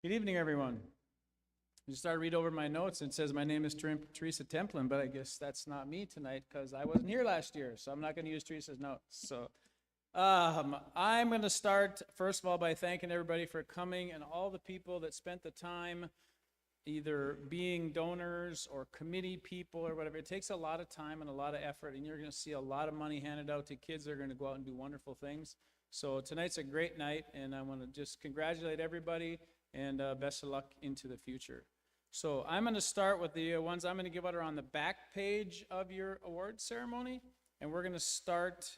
Good evening, everyone. I just started to read over my notes and it says my name is Teresa Templin, but I guess that's not me tonight because I wasn't here last year, so I'm not going to use Teresa's notes. So I'm going to start, first of all, by thanking everybody for coming and all the people that spent the time either being donors or committee people or whatever. It takes a lot of time and a lot of effort, and you're going to see a lot of money handed out to kids that are going to go out and do wonderful things. So tonight's a great night, and I want to just congratulate everybody and best of luck into the future. So I'm going to start with the ones I'm going to give out are on the back page of your award ceremony, and we're going to start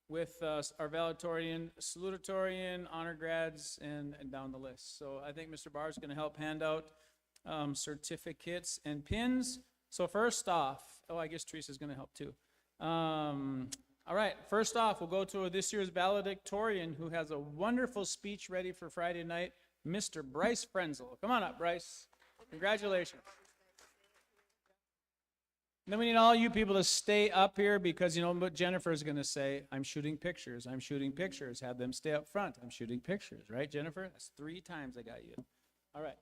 with our valedictorian, salutatorian, honor grads, and down the list. So I think Mr. Barr is going to help hand out certificates and pins. So first off, oh, I guess Teresa's going to help too. All right, first off, we'll go to this year's valedictorian who has a wonderful speech ready for Friday night, Mr. Bryce Frenzel. Come on up, Bryce. Congratulations. And then we need all you people to stay up here because you know what Jennifer is going to say. I'm shooting pictures. I'm shooting pictures. Have them stay up front. I'm shooting pictures. Right, Jennifer? That's 3 times I got you. All right.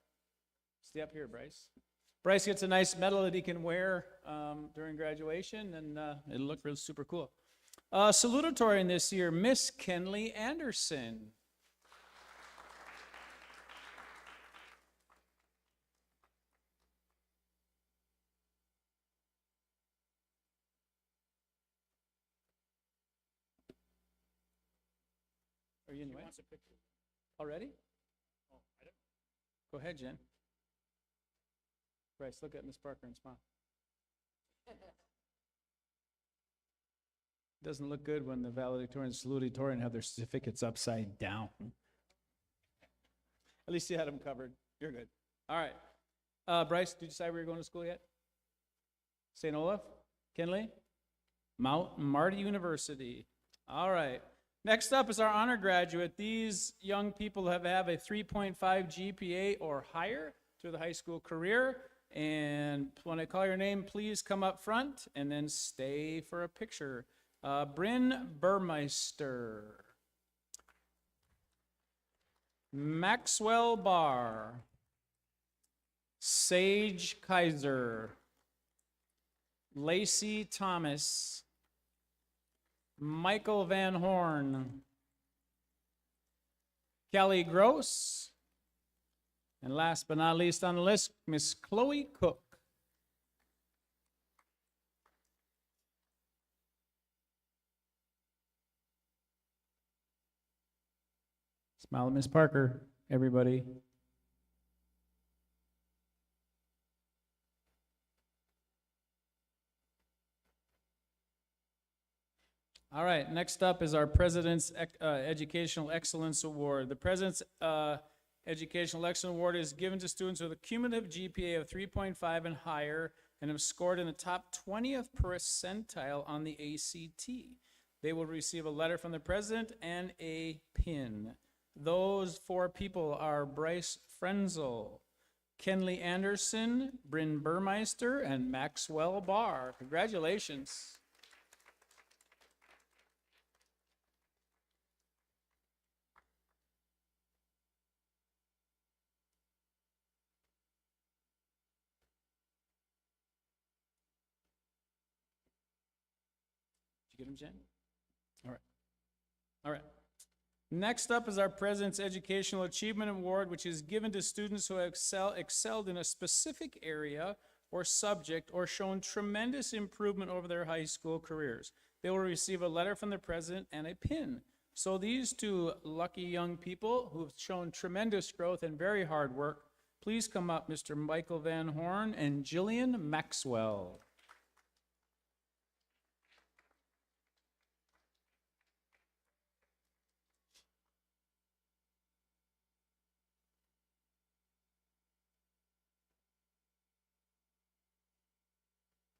Stay up here, Bryce. Bryce gets a nice medal that he can wear during graduation, and it'll look really super cool. Salutatorian this year, Miss Kenley Anderson. Are you in the way? She wants a picture. Already? Oh, I don't. Go ahead, Jen. Bryce, look at Miss Parker and smile. Doesn't look good when the valedictorian and salutatorian have their certificates upside down. At least you had them covered. You're good. All right. Bryce, did you decide where you're going to school yet? St. Olaf? Kenley? Mount Marty University. All right. Next up is our honor graduate. These young people have a 3.5 GPA or higher through the high school career. And when I call your name, please come up front and then stay for a picture. Bryn Burmeister. Maxwell Barr. Sage Kaiser. Lacey Thomas. Michael Van Horn. Kelly Gross. And last but not least on the list, Miss Chloe Cook. Smile at Miss Parker, everybody. All right, next up is our President's Educational Excellence Award. The President's Educational Excellence Award is given to students with a cumulative GPA of 3.5 and higher and have scored in the top 20th percentile on the ACT. They will receive a letter from the President and a pin. Those 4 people are Bryce Frenzel, Kenley Anderson, Bryn Burmeister, and Maxwell Barr. Congratulations. Did you get him, Jen? All right. All right. Next up is our President's Educational Achievement Award, which is given to students who have excelled in a specific area or subject or shown tremendous improvement over their high school careers. They will receive a letter from the President and a pin. So these 2 lucky young people who have shown tremendous growth and very hard work, please come up, Mr. Michael Van Horn and Jillian Maxwell.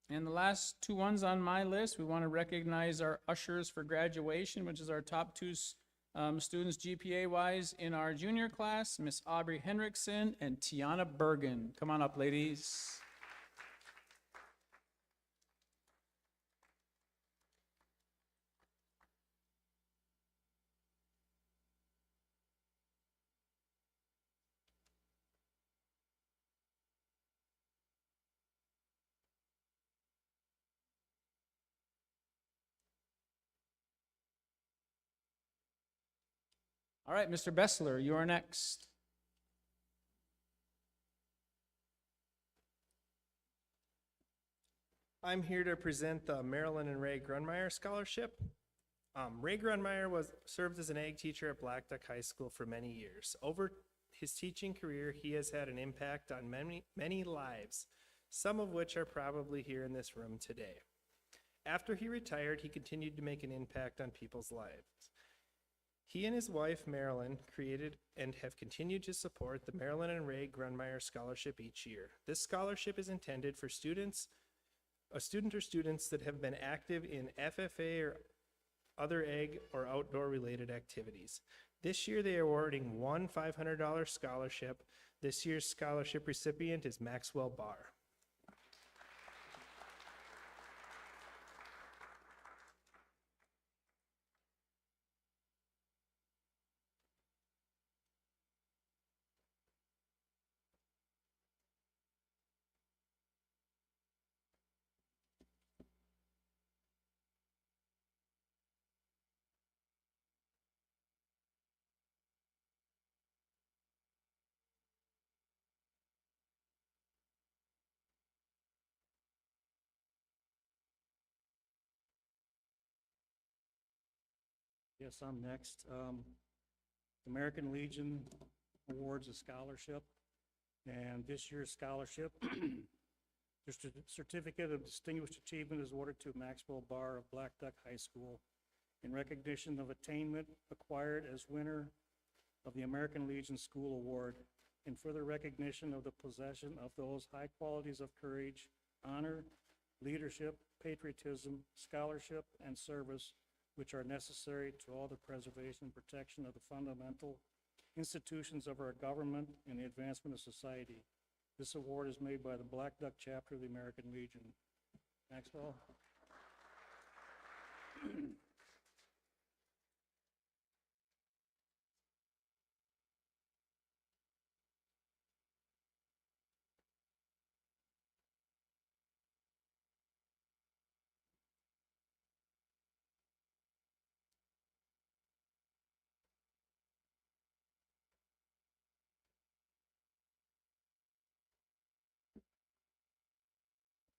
And the last 2 ones on my list, we want to recognize our ushers for graduation, which is our top 2 students GPA-wise in our junior class, Miss Aubrey Hendrickson and Tiana Bergen. Come on up, ladies. All right, Mr. Bessler, you are next. I'm here to present the Marilyn and Ray Grunmeyer Scholarship. Ray Grunmeyer served as an ag teacher at Blackduck High School for many years. Over his teaching career, he has had an impact on many lives, some of which are probably here in this room today. After he retired, he continued to make an impact on people's lives. He and his wife, Marilyn, created and have continued to support the Marilyn and Ray Grunmeyer Scholarship each year. This scholarship is intended for a student or students that have been active in FFA or other ag or outdoor related activities. This year they are awarding one $500 scholarship. This year's scholarship recipient is Maxwell Barr. Yes, I'm next. American Legion awards a scholarship, and this year's scholarship, the Certificate of Distinguished Achievement is awarded to Maxwell Barr of Blackduck High School in recognition of attainment acquired as winner of the American Legion School Award, in further recognition of the possession of those high qualities of courage, honor, leadership, patriotism, scholarship, and service which are necessary to all the preservation and protection of the fundamental institutions of our government and the advancement of society. This award is made by the Blackduck chapter of the American Legion. Maxwell.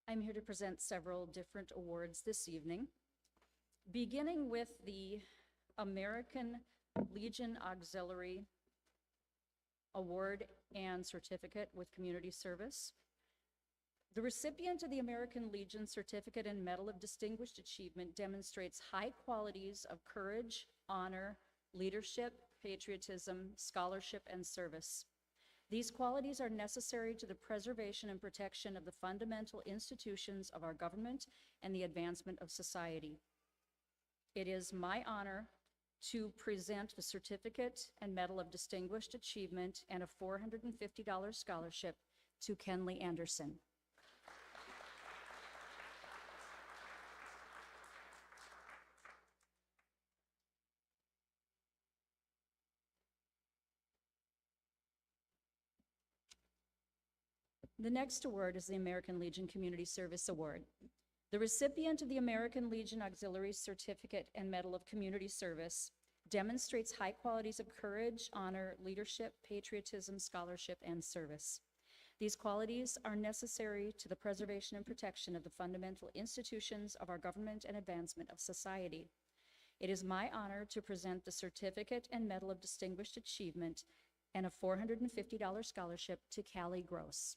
I'm here to present several different awards this evening, beginning with the American Legion Auxiliary Award and Certificate with Community Service. The recipient of the American Legion Certificate and Medal of Distinguished Achievement demonstrates high qualities of courage, honor, leadership, patriotism, scholarship, and service. These qualities are necessary to the preservation and protection of the fundamental institutions of our government and the advancement of society. It is my honor to present the Certificate and Medal of Distinguished Achievement and a $450 scholarship to Kenley Anderson. The next award is the American Legion Community Service Award. The recipient of the American Legion Auxiliary Certificate and Medal of Community Service demonstrates high qualities of courage, honor, leadership, patriotism, scholarship, and service. These qualities are necessary to the preservation and protection of the fundamental institutions of our government and advancement of society. It is my honor to present the Certificate and Medal of Distinguished Achievement and a $450 scholarship to Callie Gross.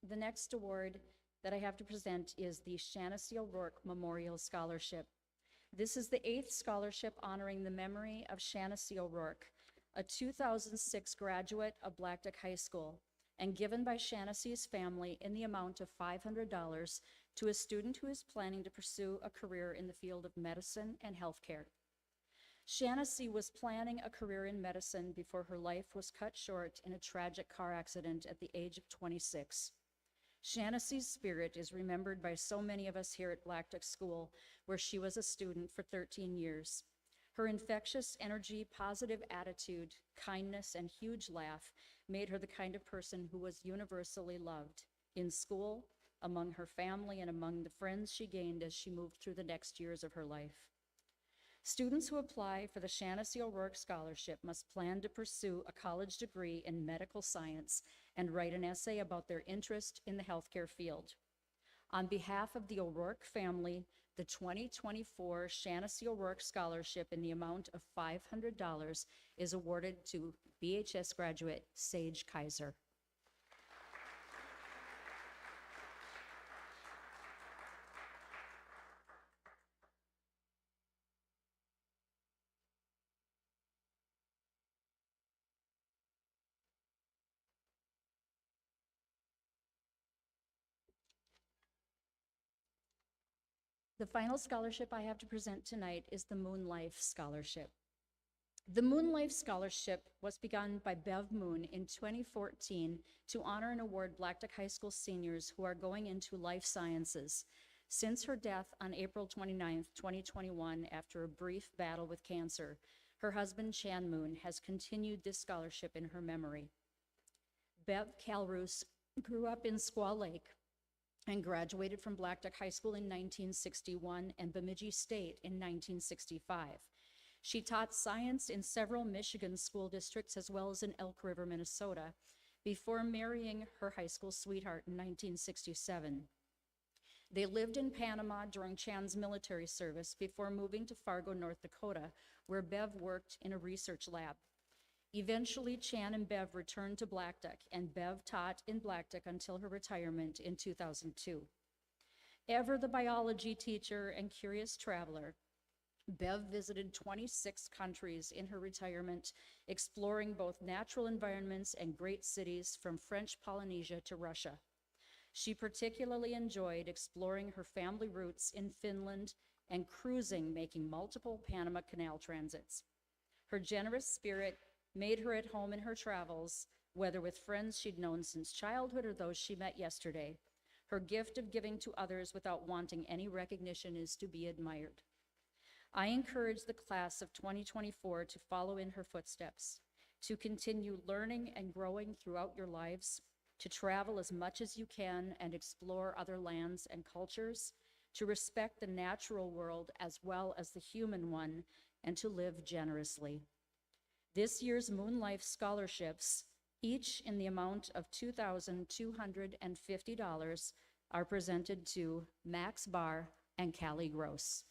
The next award that I have to present is the Shaughnessy O'Rourke Memorial Scholarship. This is the 8th scholarship honoring the memory of Shaughnessy O'Rourke, a 2006 graduate of Blackduck High School, and given by Shaughnessy's family in the amount of $500 to a student who is planning to pursue a career in the field of medicine and healthcare. Shaughnessy was planning a career in medicine before her life was cut short in a tragic car accident at the age of 26. Shaughnessy's spirit is remembered by so many of us here at Blackduck School, where she was a student for 13 years. Her infectious energy, positive attitude, kindness, and huge laugh made her the kind of person who was universally loved in school, among her family, and among the friends she gained as she moved through the next years of her life. Students who apply for the Shaughnessy O'Rourke Scholarship must plan to pursue a college degree in medical science and write an essay about their interest in the healthcare field. On behalf of the O'Rourke family, the 2024 Shaughnessy O'Rourke Scholarship in the amount of $500 is awarded to BHS graduate Sage Kaiser. The final scholarship I have to present tonight is the Moon Life Scholarship. The Moon Life Scholarship was begun by Bev Moon in 2014 to honor and award Blackduck High School seniors who are going into life sciences. Since her death on April 29, 2021, after a brief battle with cancer, her husband Chan Moon has continued this scholarship in her memory. Bev Calroos grew up in Squaw Lake and graduated from Blackduck High School in 1961 and Bemidji State in 1965. She taught science in several Michigan school districts as well as in Elk River, Minnesota, before marrying her high school sweetheart in 1967. They lived in Panama during Chan's military service before moving to Fargo, North Dakota, where Bev worked in a research lab. Eventually, Chan and Bev returned to Blackduck, and Bev taught in Blackduck until her retirement in 2002. Ever the biology teacher and curious traveler, Bev visited 26 countries in her retirement, exploring both natural environments and great cities from French Polynesia to Russia. She particularly enjoyed exploring her family roots in Finland and cruising, making multiple Panama Canal transits. Her generous spirit made her at home in her travels, whether with friends she'd known since childhood or those she met yesterday. Her gift of giving to others without wanting any recognition is to be admired. I encourage the class of 2024 to follow in her footsteps, to continue learning and growing throughout your lives, to travel as much as you can and explore other lands and cultures, to respect the natural world as well as the human one, and to live generously. This year's Moon Life scholarships, each in the amount of $2,250, are presented to Max Barr and Callie Gross.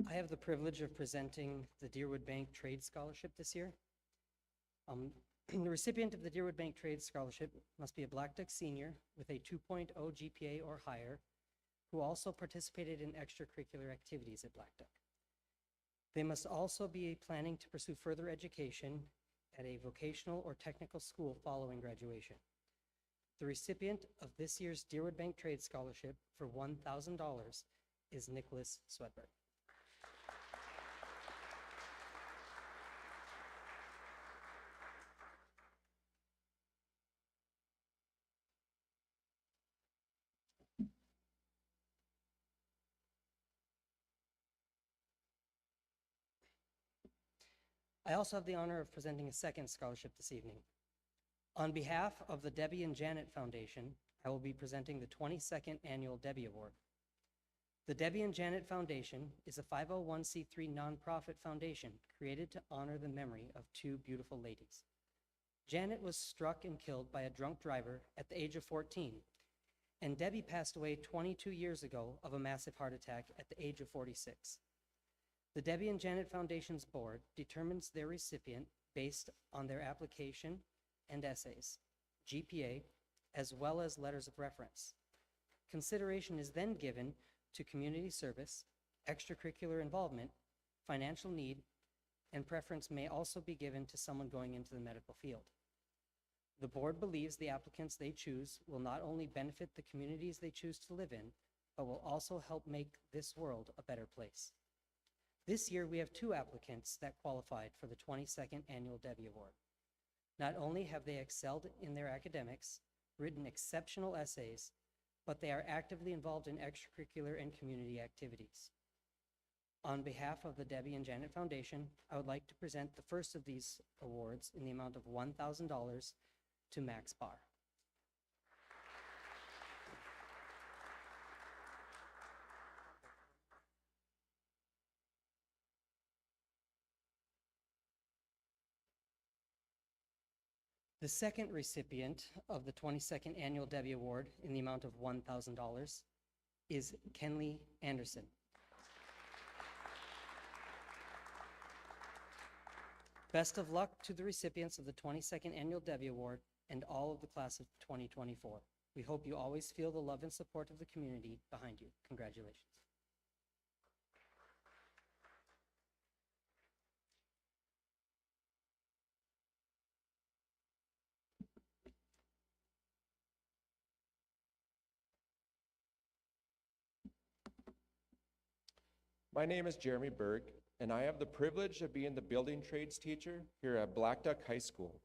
I have the privilege of presenting the Deerwood Bank Trade Scholarship this year. The recipient of the Deerwood Bank Trade Scholarship must be a Blackduck senior with a 2.0 GPA or higher, who also participated in extracurricular activities at Blackduck. They must also be planning to pursue further education at a vocational or technical school following graduation. The recipient of this year's Deerwood Bank Trade Scholarship for $1,000 is Nicholas Swedberg. I also have the honor of presenting a second scholarship this evening. On behalf of the Debbie and Janet Foundation, I will be presenting the 22nd Annual Debbie Award. The Debbie and Janet Foundation is a 501c3 nonprofit foundation created to honor the memory of two beautiful ladies. Janet was struck and killed by a drunk driver at the age of 14, and Debbie passed away 22 years ago of a massive heart attack at the age of 46. The Debbie and Janet Foundation's board determines their recipient based on their application and essays, GPA, as well as letters of reference. Consideration is then given to community service, extracurricular involvement, financial need, and preference may also be given to someone going into the medical field. The board believes the applicants they choose will not only benefit the communities they choose to live in, but will also help make this world a better place. This year, we have 2 applicants that qualified for the 22nd Annual Debbie Award. Not only have they excelled in their academics, written exceptional essays, but they are actively involved in extracurricular and community activities. On behalf of the Debbie and Janet Foundation, I would like to present the first of these awards in the amount of $1,000 to Max Barr. The second recipient of the 22nd Annual Debbie Award in the amount of $1,000 is Kenley Anderson. Best of luck to the recipients of the 22nd Annual Debbie Award and all of the class of 2024. We hope you always feel the love and support of the community behind you. Congratulations. My name is Jeremy Berg, and I have the privilege of being the building trades teacher here at Blackduck High School.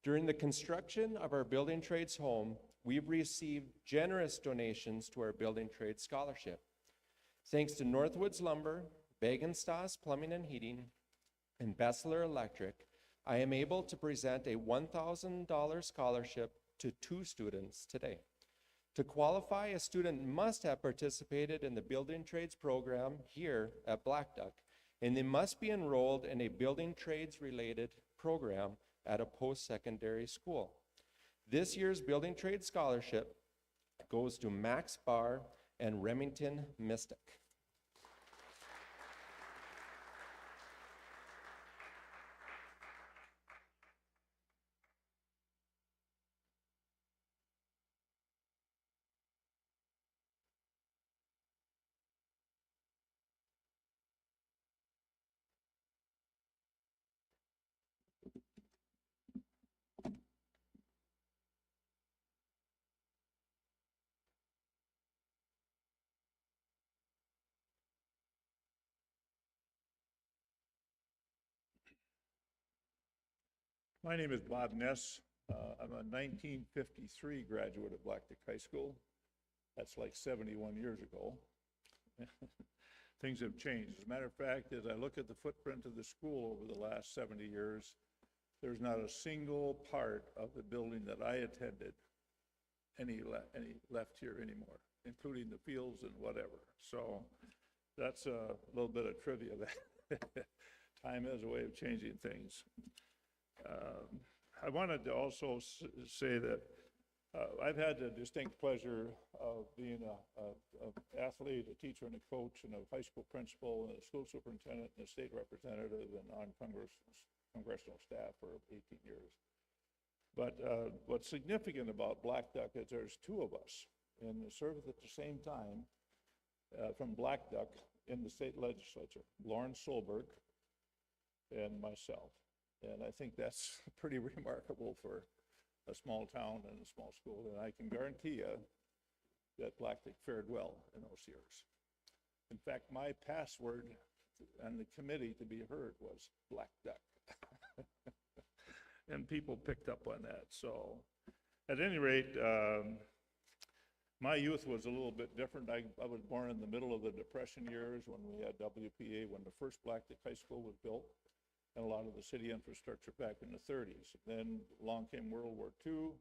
During the construction of our building trades home, we've received generous donations to our building trades scholarship. Thanks to Northwoods Lumber, Bagenstas Plumbing and Heating, and Bessler Electric, I am able to present a $1,000 scholarship to 2 students today. To qualify, a student must have participated in the building trades program here at Blackduck, and they must be enrolled in a building trades related program at a post-secondary school. This year's building trades scholarship goes to Max Barr and Remington Mystic. My name is Bob Ness. I'm a 1953 graduate of Blackduck High School. That's like 71 years ago. Things have changed. As a matter of fact, as I look at the footprint of the school over the last 70 years, there's not a single part of the building that I attended any left here anymore, including the fields and whatever. So that's a little bit of trivia that time has a way of changing things. I wanted to also say that I've had the distinct pleasure of being an athlete, a teacher, and a coach, and a high school principal, and a school superintendent, and a state representative, and on congressional staff for 18 years. But what's significant about Blackduck is there's 2 of us in the service at the same time from Blackduck in the state legislature, Lauren Solberg and myself. And I think that's pretty remarkable for a small town and a small school. And I can guarantee you that Blackduck fared well in those years. In fact, my password on the committee to be heard was Blackduck. And people picked up on that. So at any rate, my youth was a little bit different. I was born in the middle of the Depression years when we had WPA, when the first Blackduck High School was built, and a lot of the city infrastructure back in the 30s. Then along came World War II,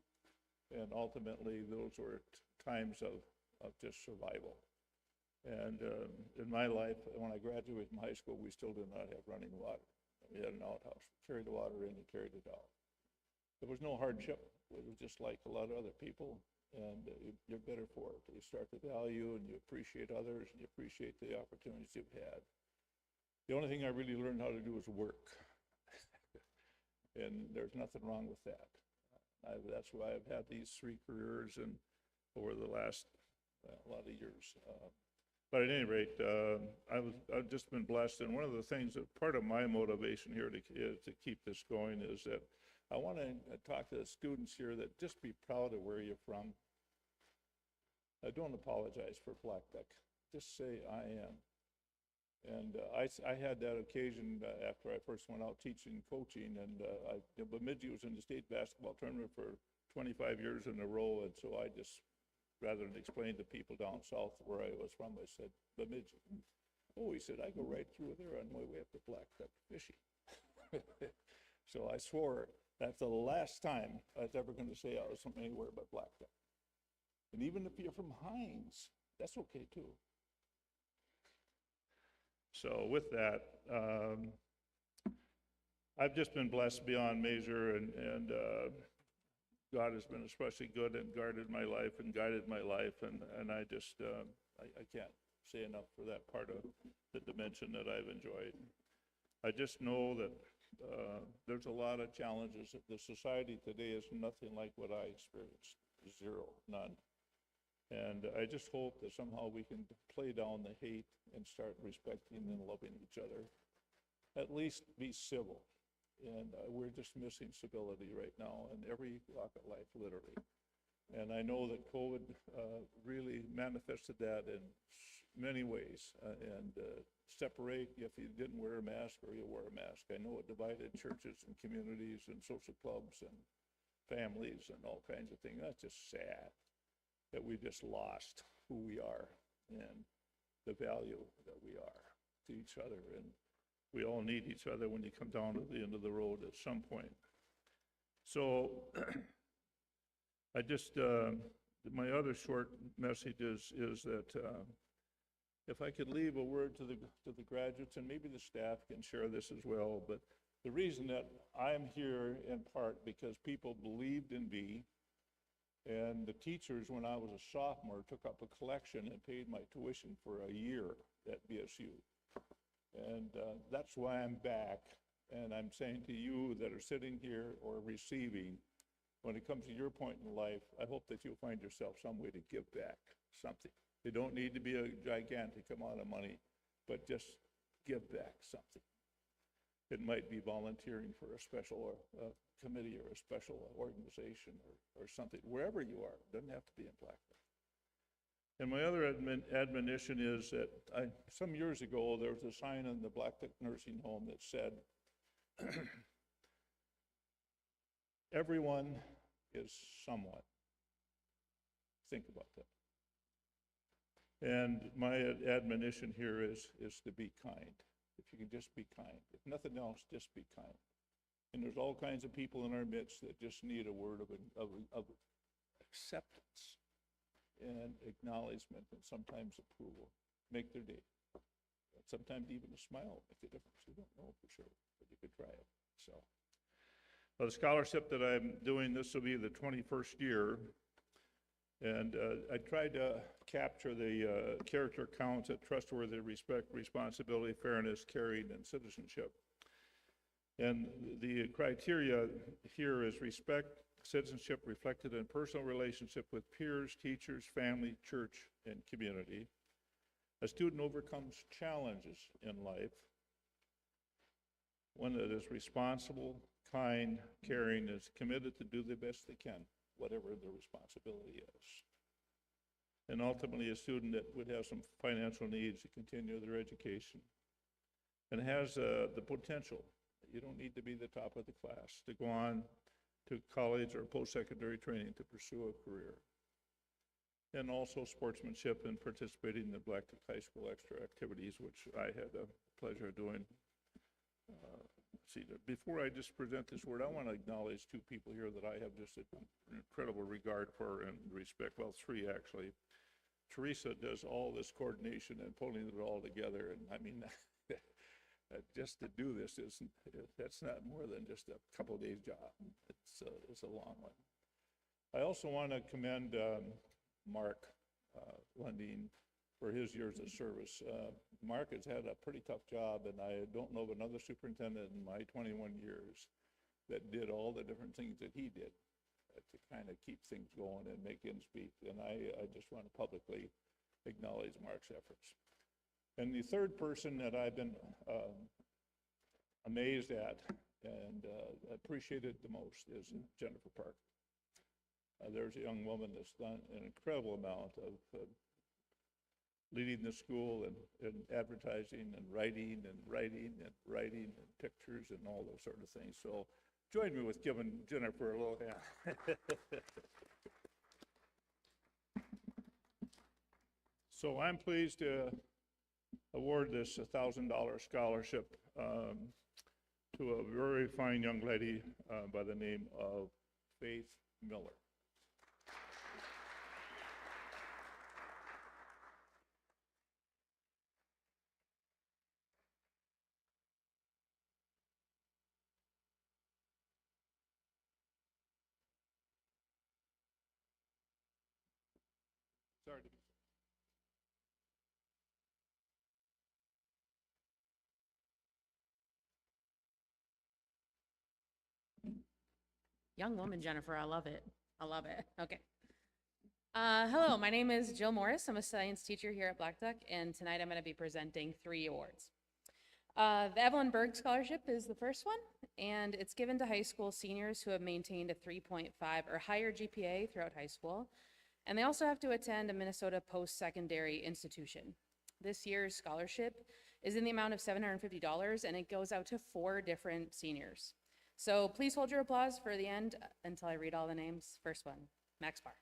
and ultimately those were times of just survival. And in my life, when I graduated from high school, we still did not have running water. We had an outhouse. Carry the water in and carried it out. There was no hardship. It was just like a lot of other people, and you're better for it. You start to value and you appreciate others, and you appreciate the opportunities you've had. The only thing I really learned how to do is work. And there's nothing wrong with that. That's why I've had these 3 careers and over the last a lot of years. But at any rate, I've just been blessed. And one of the things that part of my motivation here to keep this going is that I want to talk to the students here that just be proud of where you're from. Don't apologize for Blackduck. Just say, I am. And I had that occasion after I first went out teaching, coaching, and Bemidji was in the state basketball tournament for 25 years in a row, and so I just, rather than explain to people down south where I was from, I said, Bemidji. Oh, he said, I go right through there on my way up to Blackduck fishing. So I swore that's the last time I was ever going to say I was from anywhere but Blackduck. And even if you're from Hines, that's okay too. So with that, I've just been blessed beyond measure, and God has been especially good and guarded my life and guided my life, and I just, I can't say enough for that part of the dimension that I've enjoyed. I just know that there's a lot of challenges. The society today is nothing like what I experienced. Zero, none. And I just hope that somehow we can play down the hate and start respecting and loving each other. At least be civil. And we're just missing civility right now in every walk of life, literally. And I know that COVID really manifested that in many ways. Separate if you didn't wear a mask or you wore a mask. I know it divided churches and communities and social clubs and families and all kinds of things. That's just sad that we just lost who we are and the value that we are to each other. And we all need each other when you come down to the end of the road at some point. So I just, my other short message is that if I could leave a word to the graduates, and maybe the staff can share this as well, but the reason that I'm here in part because people believed in me, and the teachers, when I was a sophomore, took up a collection and paid my tuition for a year at BSU. And that's why I'm back. And I'm saying to you that are sitting here or receiving, when it comes to your point in life, I hope that you'll find yourself some way to give back something. It don't need to be a gigantic amount of money, but just give back something. It might be volunteering for a special committee or a special organization or something, wherever you are. It doesn't have to be in Blackduck. And my other admonition is that some years ago, there was a sign in the Blackduck nursing home that said, everyone is someone. Think about that. And my admonition here is to be kind. If you can just be kind. If nothing else, just be kind. And there's all kinds of people in our midst that just need a word of acceptance and acknowledgement and sometimes approval. Make their day. Sometimes even a smile will make a difference. You don't know for sure, but you could try it. So, well, the scholarship that I'm doing, this will be the 21st year. And I tried to capture the character counts at trustworthy, respect, responsibility, fairness, caring, and citizenship. And the criteria here is respect, citizenship reflected in personal relationship with peers, teachers, family, church, and community. A student overcomes challenges in life. One that is responsible, kind, caring, is committed to do the best they can, whatever the responsibility is. And ultimately, a student that would have some financial needs to continue their education and has the potential. You don't need to be the top of the class to go on to college or post-secondary training to pursue a career. And also sportsmanship and participating in the Blackduck High School extra activities, which I had the pleasure of doing. Before I just present this word, I want to acknowledge two people here that I have just an incredible regard for and respect. Well, three actually. Teresa does all this coordination and pulling it all together, and I mean, just to do this that's not more than just a couple of days job. It's a long one. I also want to commend Mark Lundeen for his years of service. Mark has had a pretty tough job, and I don't know of another superintendent in my 21 years that did all the different things that he did to kind of keep things going and make ends meet. And I just want to publicly acknowledge Mark's efforts. And the third person that I've been amazed at and appreciated the most is Jennifer Parker. There's a young woman that's done an incredible amount of leading the school and advertising and writing and pictures and all those sort of things. So join me with giving Jennifer a little hand. So I'm pleased to award this $1,000 scholarship to a very fine young lady by the name of Faith Miller. Sorry to be. Young woman, Jennifer, I love it. I love it. Okay. Hello, my name is Jill Morris. I'm a science teacher here at Blackduck, and tonight I'm going to be presenting 3 awards. The Evelyn Berg Scholarship is the first one, and it's given to high school seniors who have maintained a 3.5 or higher GPA throughout high school, and they also have to attend a Minnesota post-secondary institution. This year's scholarship is in the amount of $750, and it goes out to 4 different seniors. So please hold your applause for the end until I read all the names. First one, Max Barr,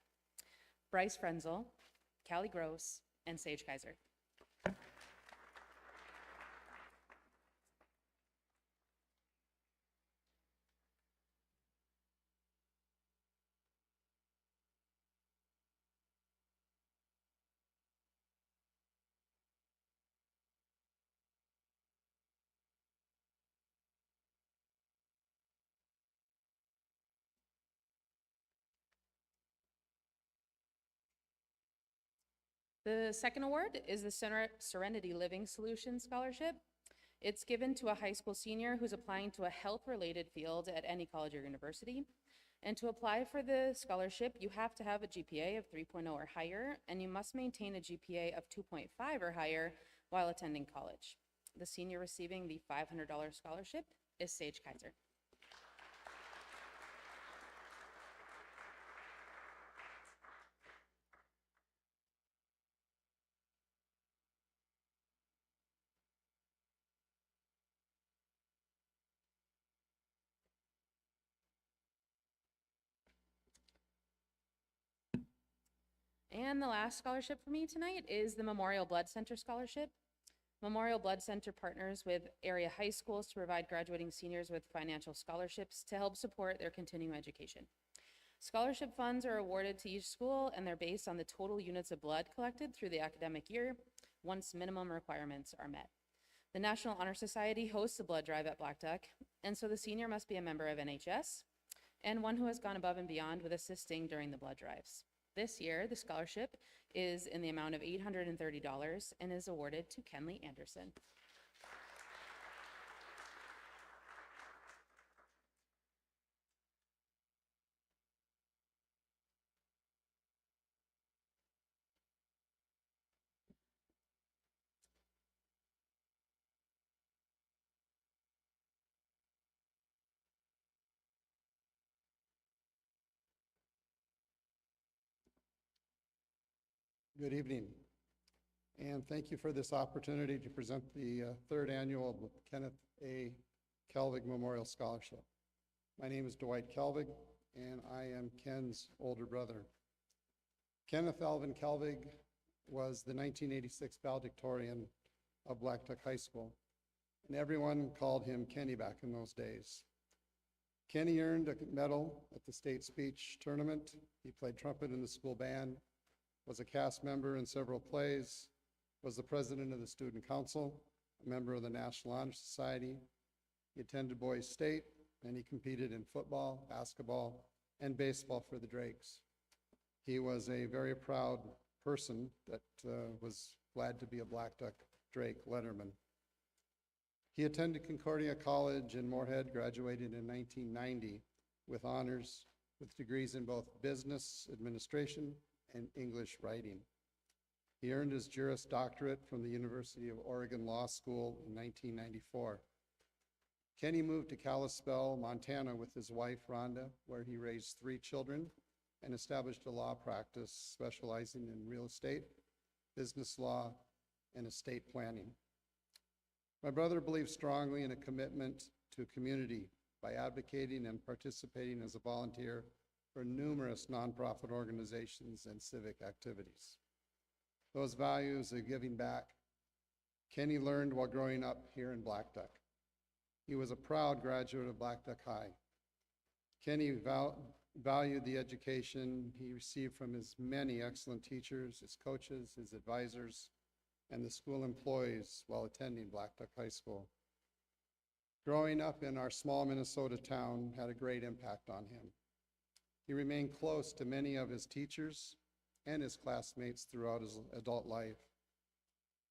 Bryce Frenzel, Callie Gross, and Sage Kaiser. The second award is the Serenity Living Solutions Scholarship. It's given to a high school senior who's applying to a health-related field at any college or university. And to apply for the scholarship, you have to have a GPA of 3.0 or higher, and you must maintain a GPA of 2.5 or higher while attending college. The senior receiving the $500 scholarship is Sage Kaiser. And the last scholarship for me tonight is the Memorial Blood Center Scholarship. Memorial Blood Center partners with area high schools to provide graduating seniors with financial scholarships to help support their continuing education. Scholarship funds are awarded to each school, and they're based on the total units of blood collected through the academic year once minimum requirements are met. The National Honor Society hosts a blood drive at Blackduck, and so the senior must be a member of NHS and one who has gone above and beyond with assisting during the blood drives. This year, the scholarship is in the amount of $830 and is awarded to Kenley Anderson. Good evening, and thank you for this opportunity to present the third annual Kenneth A. Kelvig Memorial Scholarship. My name is Dwight Kelvig, and I am Ken's older brother. Kenneth Alvin Kelvig was the 1986 valedictorian of Blackduck High School, and everyone called him Kenny back in those days. Kenny earned a medal at the state speech tournament. He played trumpet in the school band, was a cast member in several plays, was the president of the student council, a member of the National Honor Society. He attended Boys State, and he competed in football, basketball, and baseball for the Drakes. He was a very proud person that was glad to be a Blackduck Drake letterman. He attended Concordia College in Moorhead, graduated in 1990 with honors, with degrees in both business administration and English writing. He earned his Juris Doctorate from the University of Oregon Law School in 1994. Kenny moved to Kalispell, Montana with his wife, Rhonda, where he raised 3 children and established a law practice specializing in real estate, business law, and estate planning. My brother believes strongly in a commitment to community by advocating and participating as a volunteer for numerous nonprofit organizations and civic activities. Those values of giving back, Kenny learned while growing up here in Blackduck. He was a proud graduate of Blackduck High. Kenny valued the education he received from his many excellent teachers, his coaches, his advisors, and the school employees while attending Blackduck High School. Growing up in our small Minnesota town had a great impact on him. He remained close to many of his teachers and his classmates throughout his adult life.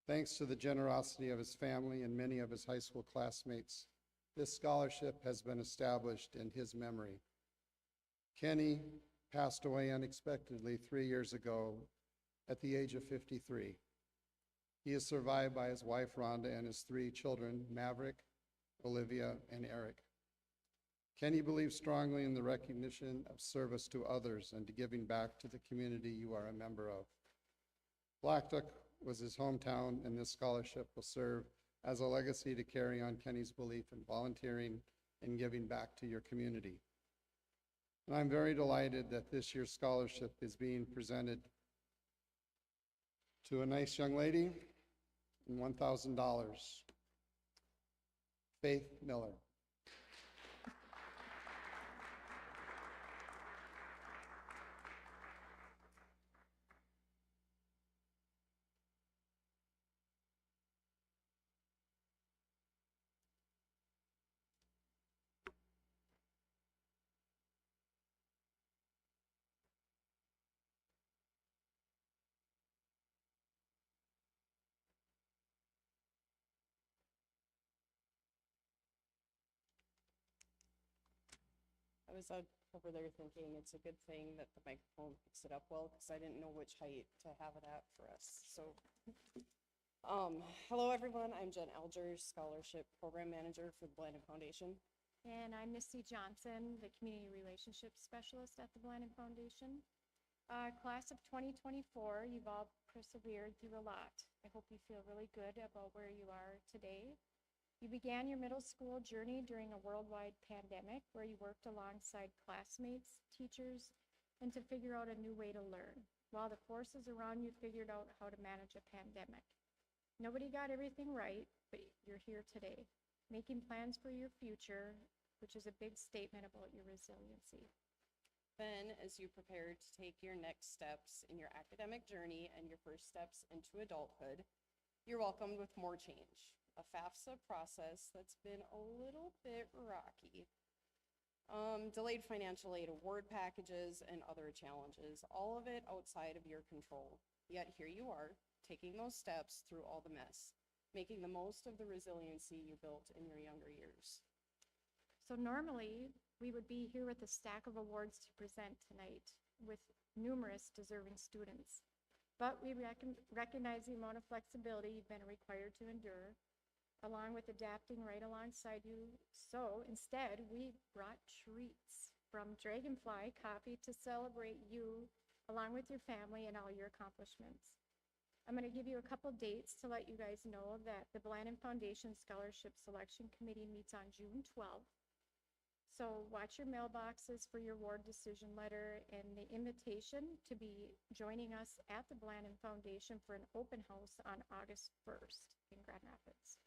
Thanks to the generosity of his family and many of his high school classmates, this scholarship has been established in his memory. Kenny passed away unexpectedly 3 years ago at the age of 53. He is survived by his wife, Rhonda, and his 3 children, Maverick, Olivia, and Eric. Kenny believes strongly in the recognition of service to others and to giving back to the community you are a member of. Blackduck was his hometown, and this scholarship will serve as a legacy to carry on Kenny's belief in volunteering and giving back to your community. And I'm very delighted that this year's scholarship is being presented to a nice young lady and $1,000, Faith Miller. I was over there thinking it's a good thing that the microphone picks it up well, because I didn't know which height to have it at for us, so. Hello, everyone, I'm Jen Alger, Scholarship Program Manager for the Blackduck Foundation. And I'm Missy Johnson, the Community Relationships Specialist at the Blackduck Foundation. Class of 2024, you've all persevered through a lot. I hope you feel really good about where you are today. You began your middle school journey during a worldwide pandemic where you worked alongside classmates, teachers, and to figure out a new way to learn, while the forces around you figured out how to manage a pandemic. Nobody got everything right, but you're here today, making plans for your future, which is a big statement about your resiliency. Then, as you prepare to take your next steps in your academic journey and your first steps into adulthood, you're welcomed with more change. A FAFSA process that's been a little bit rocky. Delayed financial aid award packages and other challenges, all of it outside of your control. Yet here you are, taking those steps through all the mess, making the most of the resiliency you built in your younger years. So normally, we would be here with a stack of awards to present tonight with numerous deserving students. But we recognize the amount of flexibility you've been required to endure, along with adapting right alongside you. So instead, we brought treats from Dragonfly Coffee to celebrate you, along with your family and all your accomplishments. I'm going to give you a couple dates to let you guys know that the Blackduck Foundation Scholarship Selection Committee meets on June 12th. So watch your mailboxes for your award decision letter and the invitation to be joining us at the Blackduck Foundation for an open house on August 1st in Grand Rapids.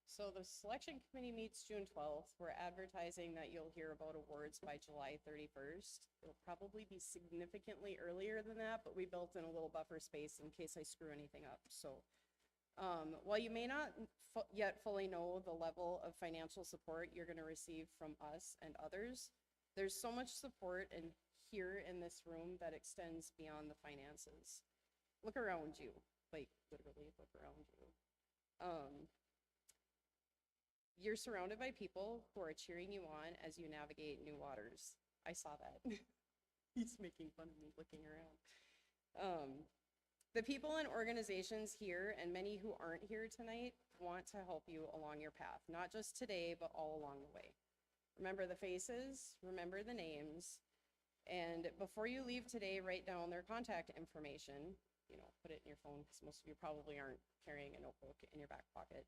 So the selection committee meets June 12th. We're advertising that you'll hear about awards by July 31st. It'll probably be significantly earlier than that, but we built in a little buffer space in case I screw anything up. So while you may not yet fully know the level of financial support you're going to receive from us and others, there's so much support here in this room that extends beyond the finances. Look around you. like literally look around you. You're surrounded by people who are cheering you on as you navigate new waters. I saw that. He's making fun of me looking around. The people and organizations here and many who aren't here tonight want to help you along your path, not just today, but all along the way. Remember the faces, remember the names, and before you leave today, write down their contact information. You know, put it in your phone because most of you probably aren't carrying a notebook in your back pocket.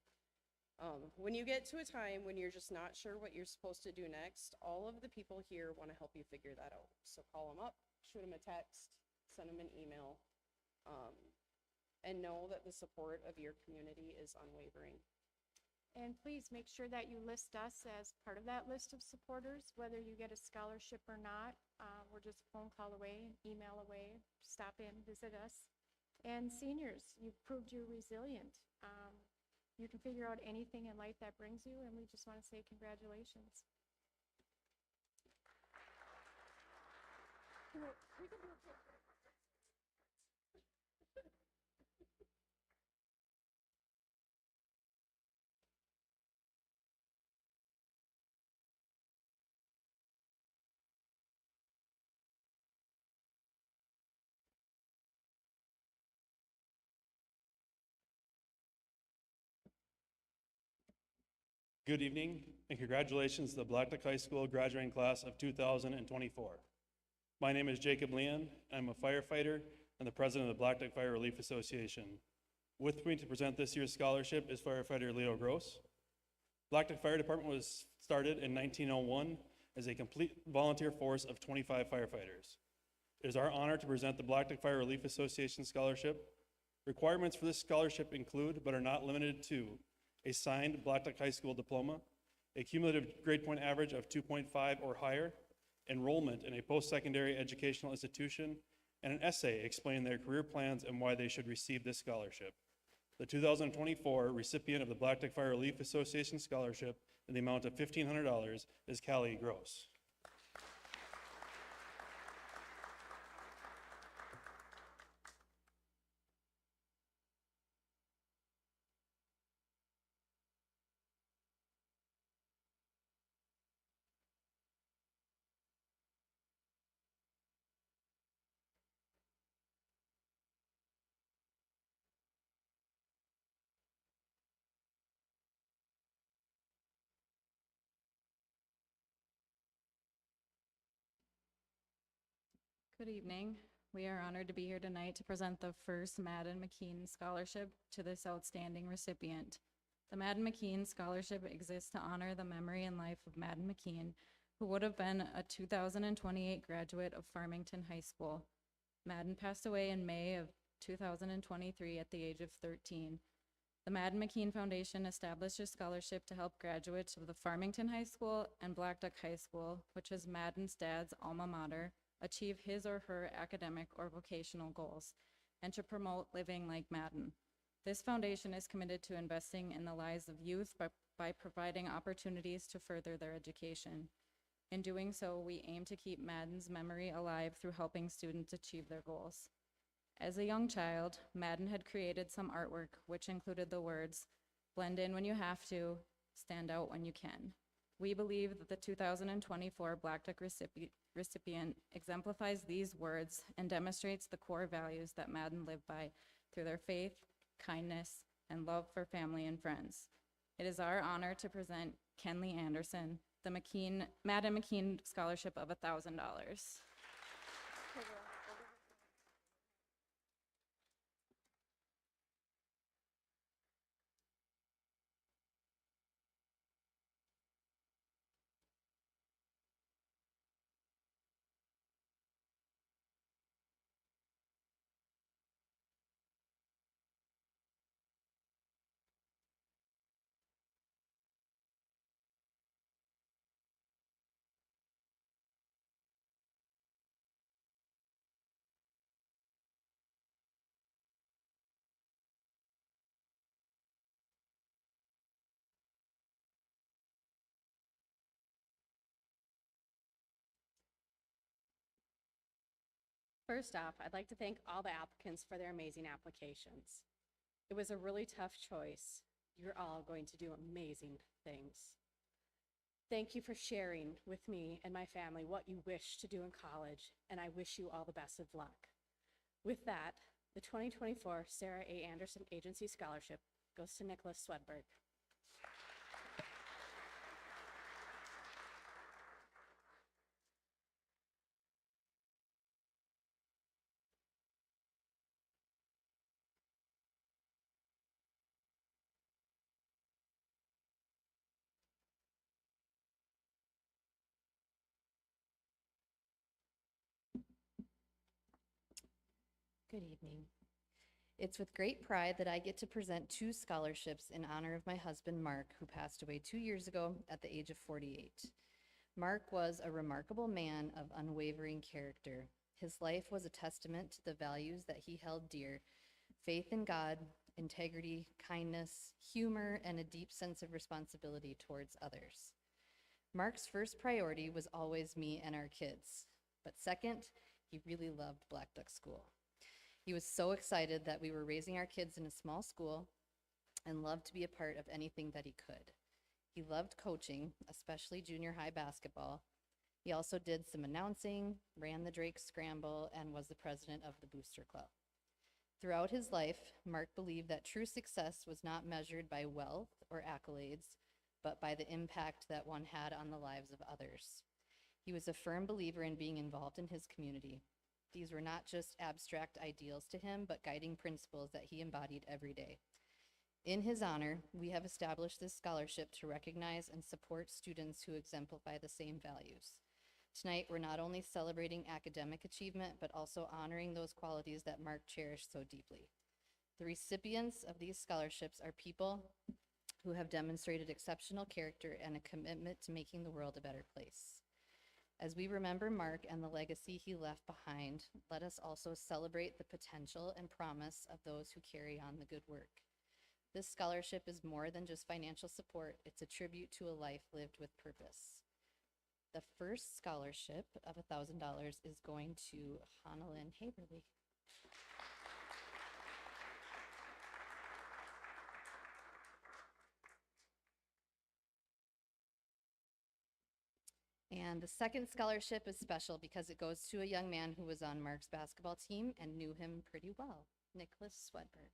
When you get to a time when you're just not sure what you're supposed to do next, all of the people here want to help you figure that out. So call them up, shoot them a text, send them an email, and know that the support of your community is unwavering. And please make sure that you list us as part of that list of supporters, whether you get a scholarship or not. We're just a phone call away, an email away. Stop in, visit us. And seniors, you've proved you're resilient. You can figure out anything in life that brings you, and we just want to say congratulations. Good evening and congratulations to the Blackduck High School graduating class of 2024. My name is Jacob Leon. I'm a firefighter and the president of the Blackduck Fire Relief Association. With me to present this year's scholarship is firefighter Leo Gross. Blackduck Fire Department was started in 1901 as a complete volunteer force of 25 firefighters. It is our honor to present the Blackduck Fire Relief Association Scholarship. Requirements for this scholarship include, but are not limited to, a signed Blackduck High School diploma, a cumulative grade point average of 2.5 or higher, enrollment in a post-secondary educational institution, and an essay explaining their career plans and why they should receive this scholarship. The 2024 recipient of the Blackduck Fire Relief Association Scholarship in the amount of $1,500 is Callie Gross. Good evening. We are honored to be here tonight to present the first Madden McKean Scholarship to this outstanding recipient. The Madden McKean Scholarship exists to honor the memory and life of Madden McKean, who would have been a 2028 graduate of Farmington High School. Madden passed away in May of 2023 at the age of 13. The Madden McKean Foundation established a scholarship to help graduates of the Farmington High School and Blackduck High School, which is Madden's dad's alma mater, achieve his or her academic or vocational goals, and to promote living like Madden. This foundation is committed to investing in the lives of youth by providing opportunities to further their education. In doing so, we aim to keep Madden's memory alive through helping students achieve their goals. As a young child, Madden had created some artwork which included the words, "Blend in when you have to, stand out when you can." We believe that the 2024 Blackduck recipient exemplifies these words and demonstrates the core values that Madden live by through their faith, kindness, and love for family and friends. It is our honor to present Kenley Anderson the Madden McKean Scholarship of $1,000. First off, I'd like to thank all the applicants for their amazing applications. It was a really tough choice. You're all going to do amazing things. Thank you for sharing with me and my family what you wish to do in college, and I wish you all the best of luck. With that, the 2024 Sarah A. Anderson Agency Scholarship goes to Nicholas Swedberg. Good evening. It's with great pride that I get to present 2 scholarships in honor of my husband, Mark, who passed away 2 years ago at the age of 48. Mark was a remarkable man of unwavering character. His life was a testament to the values that he held dear: faith in God, integrity, kindness, humor, and a deep sense of responsibility towards others. Mark's first priority was always me and our kids, but second, he really loved Blackduck School. He was so excited that we were raising our kids in a small school and loved to be a part of anything that he could. He loved coaching, especially junior high basketball. He also did some announcing, ran the Drake Scramble, and was the president of the Booster Club. Throughout his life, Mark believed that true success was not measured by wealth or accolades, but by the impact that one had on the lives of others. He was a firm believer in being involved in his community. These were not just abstract ideals to him, but guiding principles that he embodied every day. In his honor, we have established this scholarship to recognize and support students who exemplify the same values. Tonight, we're not only celebrating academic achievement, but also honoring those qualities that Mark cherished so deeply. The recipients of these scholarships are people who have demonstrated exceptional character and a commitment to making the world a better place. As we remember Mark and the legacy he left behind, let us also celebrate the potential and promise of those who carry on the good work. This scholarship is more than just financial support. It's a tribute to a life lived with purpose. The first scholarship of $1,000 is going to Hanalyn Haberly. And the second scholarship is special because it goes to a young man who was on Mark's basketball team and knew him pretty well, Nicholas Swedberg.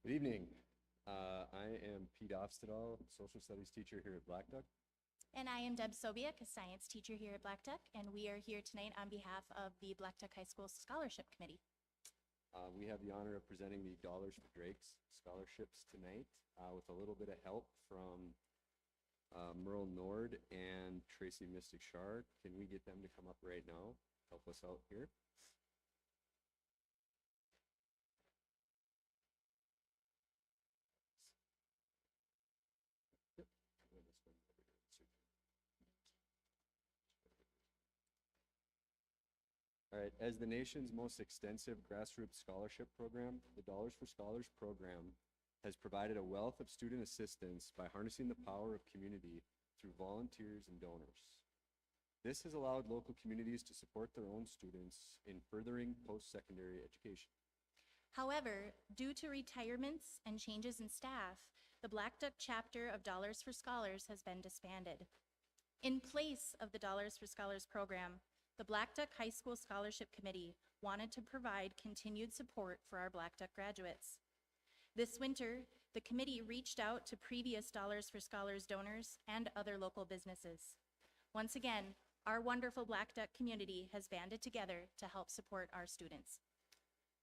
Good evening. I am Pete Ofstedall, social studies teacher here at Blackduck. And I am Deb Sobiek, a science teacher here at Blackduck, and we are here tonight on behalf of the Blackduck High School Scholarship Committee. We have the honor of presenting the Dollars for Drakes scholarships tonight with a little bit of help from Merle Nord and Tracy Mystic Shar. Can we get them to come up right now, help us out here? All right, as the nation's most extensive grassroots scholarship program, the Dollars for Scholars program has provided a wealth of student assistance by harnessing the power of community through volunteers and donors. This has allowed local communities to support their own students in furthering post-secondary education. However, due to retirements and changes in staff, the Blackduck chapter of Dollars for Scholars has been disbanded. In place of the Dollars for Scholars program, the Blackduck High School Scholarship Committee wanted to provide continued support for our Blackduck graduates. This winter, the committee reached out to previous Dollars for Scholars donors and other local businesses. Once again, our wonderful Blackduck community has banded together to help support our students.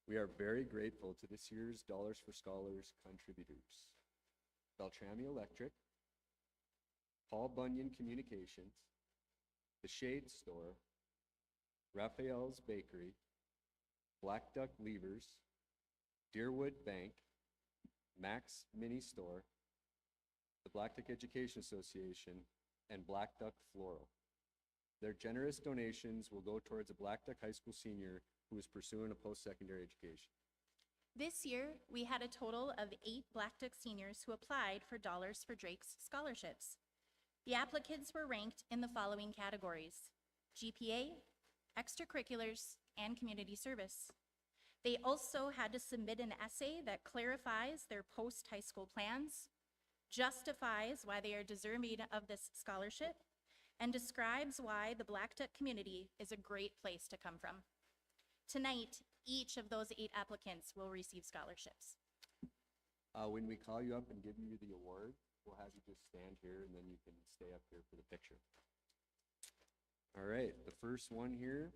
We are very grateful to this year's Dollars for Scholars contributors: Beltrami Electric, Paul Bunyan Communications, The Shade Store, Raphael's Bakery, Blackduck Levers, Deerwood Bank, Max Mini Store, the Blackduck Education Association, and Blackduck Floral. Their generous donations will go towards a Blackduck High School senior who is pursuing a post-secondary education. This year, we had a total of 8 Blackduck seniors who applied for Dollars for Drakes scholarships. The applicants were ranked in the following categories: GPA, extracurriculars, and community service. They also had to submit an essay that clarifies their post-high school plans, justifies why they are deserving of this scholarship, and describes why the Blackduck community is a great place to come from. Tonight, each of those 8 applicants will receive scholarships. When we call you up and give you the award, we'll have you just stand here and then you can stay up here for the picture. All right, the first one here.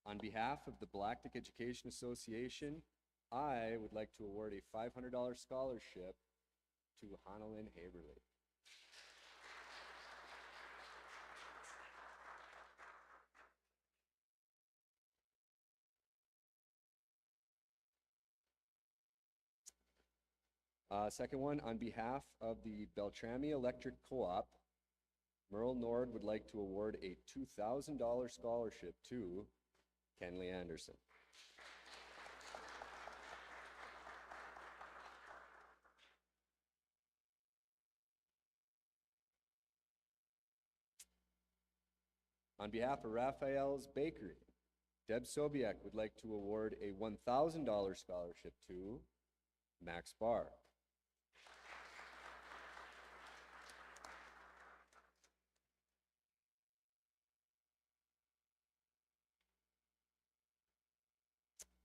On behalf of the Blackduck Education Association, I would like to award a $500 scholarship to Hanalyn Haverly. Second one, on behalf of the Beltrami Electric Co-op, Merle Nord would like to award a $2,000 scholarship to Kenley Anderson. On behalf of Raphael's Bakery, Deb Sobiek would like to award a $1,000 scholarship to Max Barr.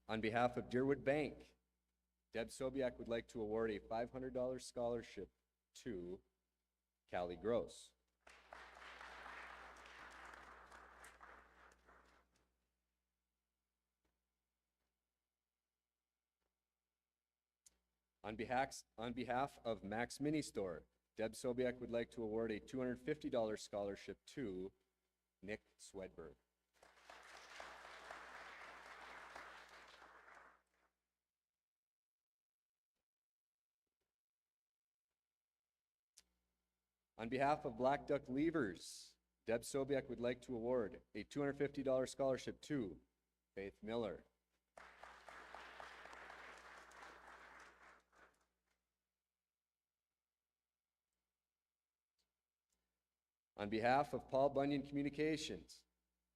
On behalf of Deerwood Bank, Deb Sobiek would like to award a $500 scholarship to Callie Gross. On behalf of Max Mini Store, Deb Sobiek would like to award a $250 scholarship to Nick Swedberg. On behalf of Blackduck Levers, Deb Sobiek would like to award a $250 scholarship to Faith Miller. On behalf of Paul Bunyan Communications,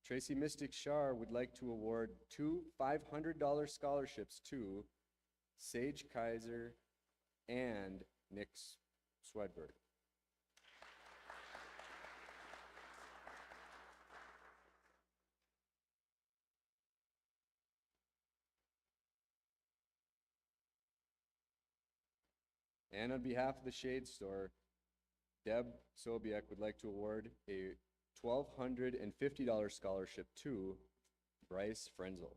Tracy Mystic Shar would like to award 2 $500 scholarships to Sage Kaiser and Nick Swedberg. And on behalf of the Shade Store, Deb Sobiek would like to award a $1,250 scholarship to Bryce Frenzel.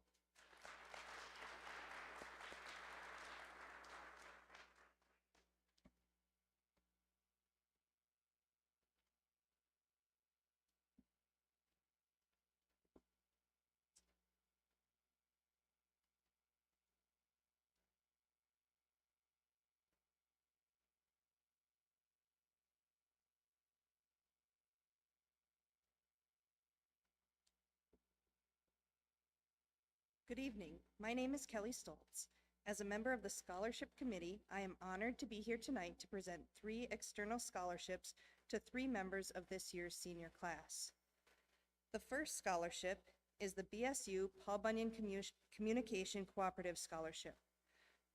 Good evening. My name is Kelly Stoltz. As a member of the Scholarship Committee, I am honored to be here tonight to present 3 external scholarships to 3 members of this year's senior class. The first scholarship is the BSU Paul Bunyan Communication Cooperative Scholarship.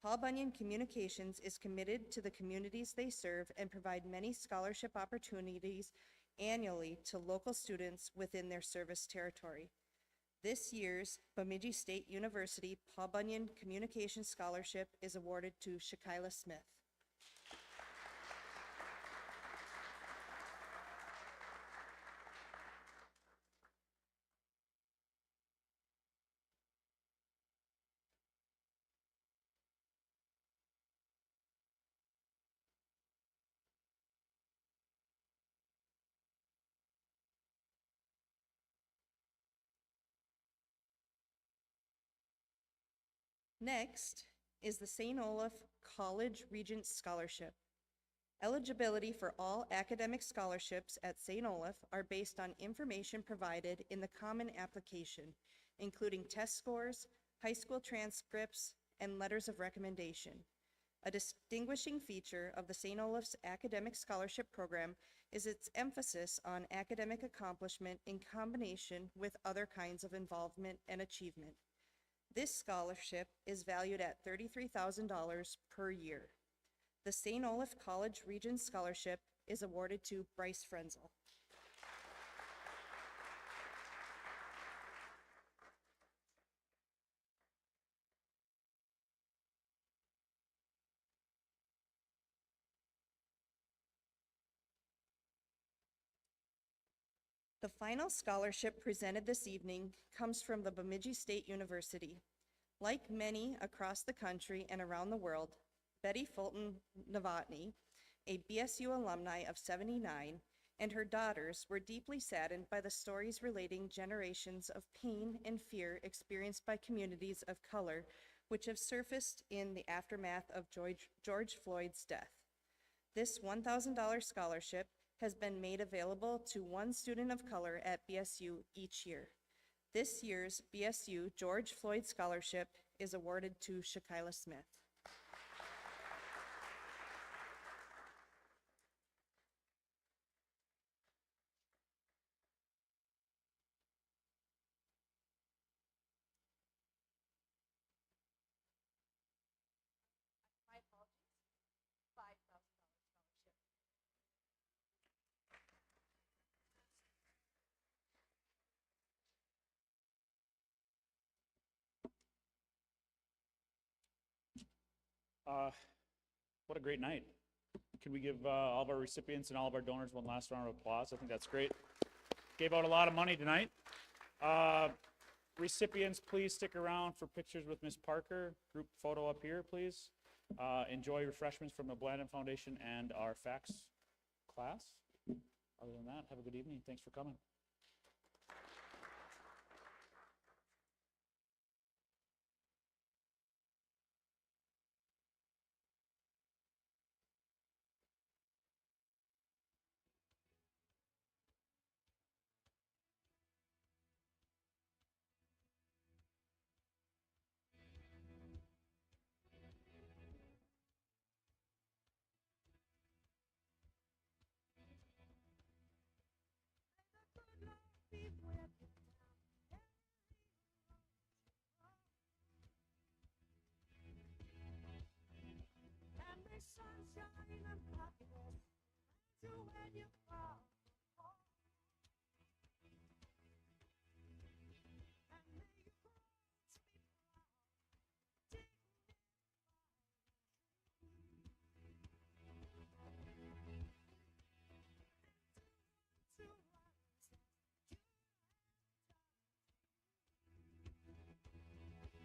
Paul Bunyan Communications is committed to the communities they serve and provide many scholarship opportunities annually to local students within their service territory. This year's Bemidji State University Paul Bunyan Communication Scholarship is awarded to Shakila Smith. Next is the St. Olaf College Regents Scholarship. Eligibility for all academic scholarships at St. Olaf are based on information provided in the common application, including test scores, high school transcripts, and letters of recommendation. A distinguishing feature of the St. Olaf's Academic Scholarship Program is its emphasis on academic accomplishment in combination with other kinds of involvement and achievement. This scholarship is valued at $33,000 per year. The St. Olaf College Regents Scholarship is awarded to Bryce Frenzel. The final scholarship presented this evening comes from the Bemidji State University. Like many across the country and around the world, Betty Fulton Novotny, a BSU alumni of '79, and her daughters were deeply saddened by the stories relating generations of pain and fear experienced by communities of color, which have surfaced in the aftermath of George Floyd's death. This $1,000 scholarship has been made available to one student of color at BSU each year. This year's BSU George Floyd Scholarship is awarded to Shakila Smith. My apologies, $5,000 scholarship. What a great night. Can we give all of our recipients and all of our donors one last round of applause? I think that's great. Gave out a lot of money tonight. Recipients, please stick around for pictures with Ms. Parker. Group photo up here, please. Enjoy refreshments from the Blandon Foundation and our FACS class. Other than that, have a good evening. Thanks for coming. Sunshine and happiness to where you are. And may you always be proud, dignified to rise that you have done.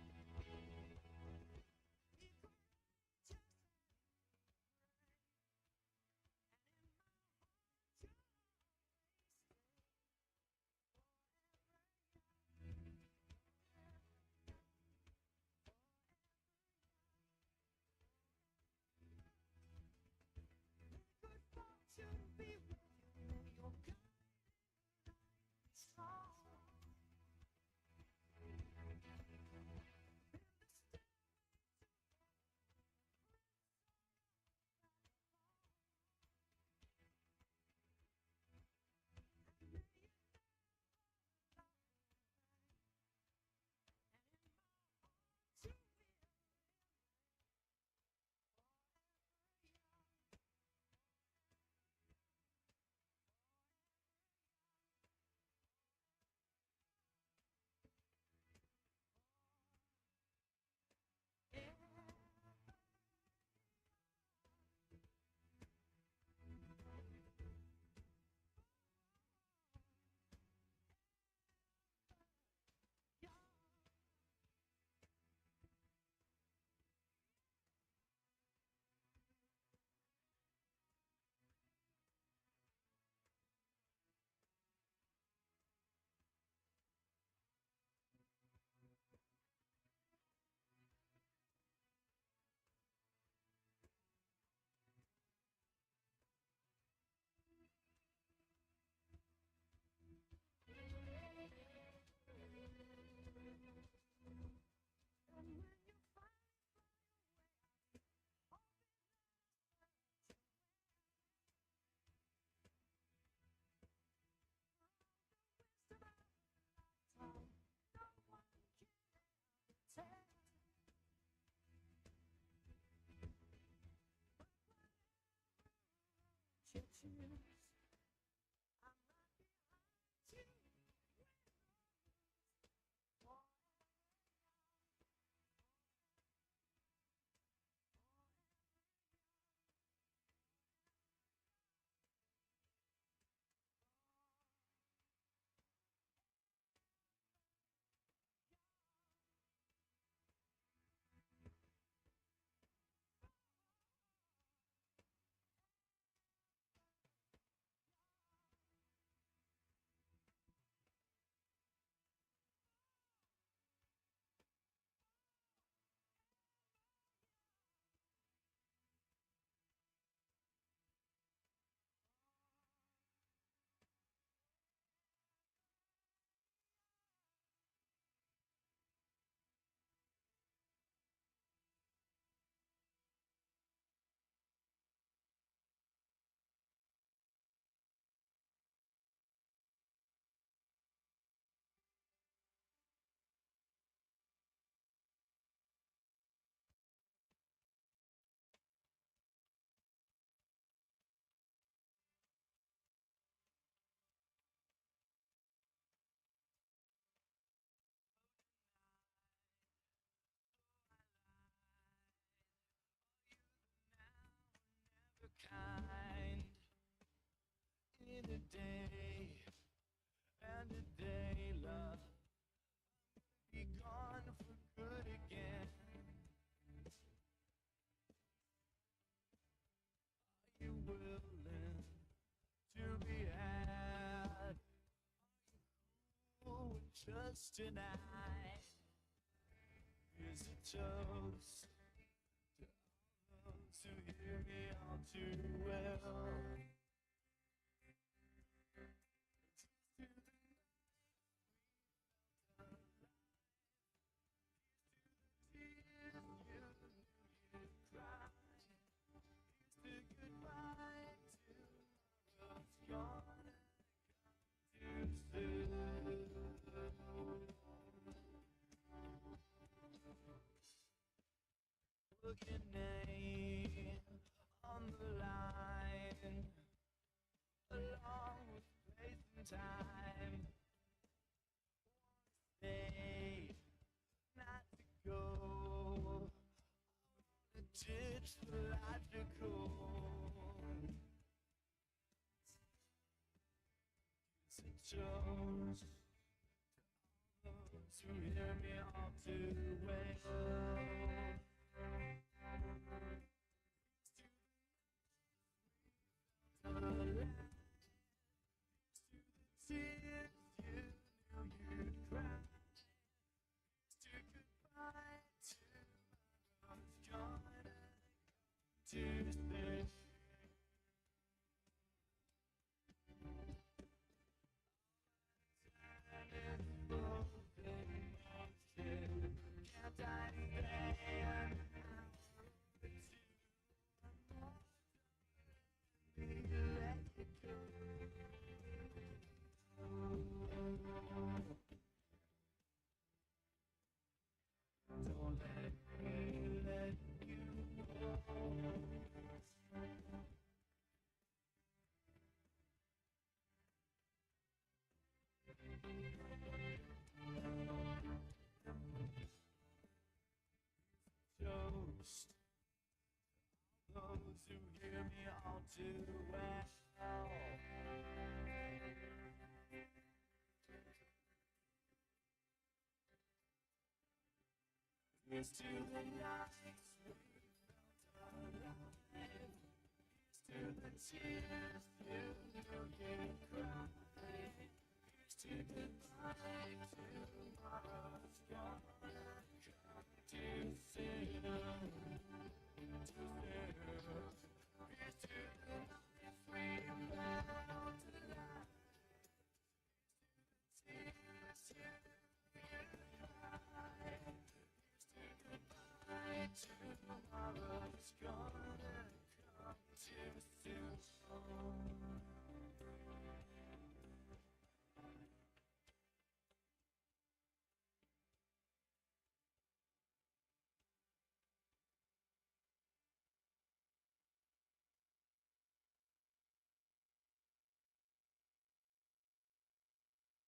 Kind in a day and a day, love, be gone for good again. Are you willing to be had? Are you cool with just tonight? Here's a toast to all those who hear me all too well. Put your name on the line, along with place and time. Stay, not to go. The ditch for logical. It's a toast to all those who hear me all too well. Tears you knew you'd cry. To goodbye to my love's gonna to stay. Time is broken, can't I stand? Let it go. Don't let me let you go. Toast those who hear me all too well. Here's to the nights we felt alive. Here's to the tears you knew you'd cry. Here's to goodbye to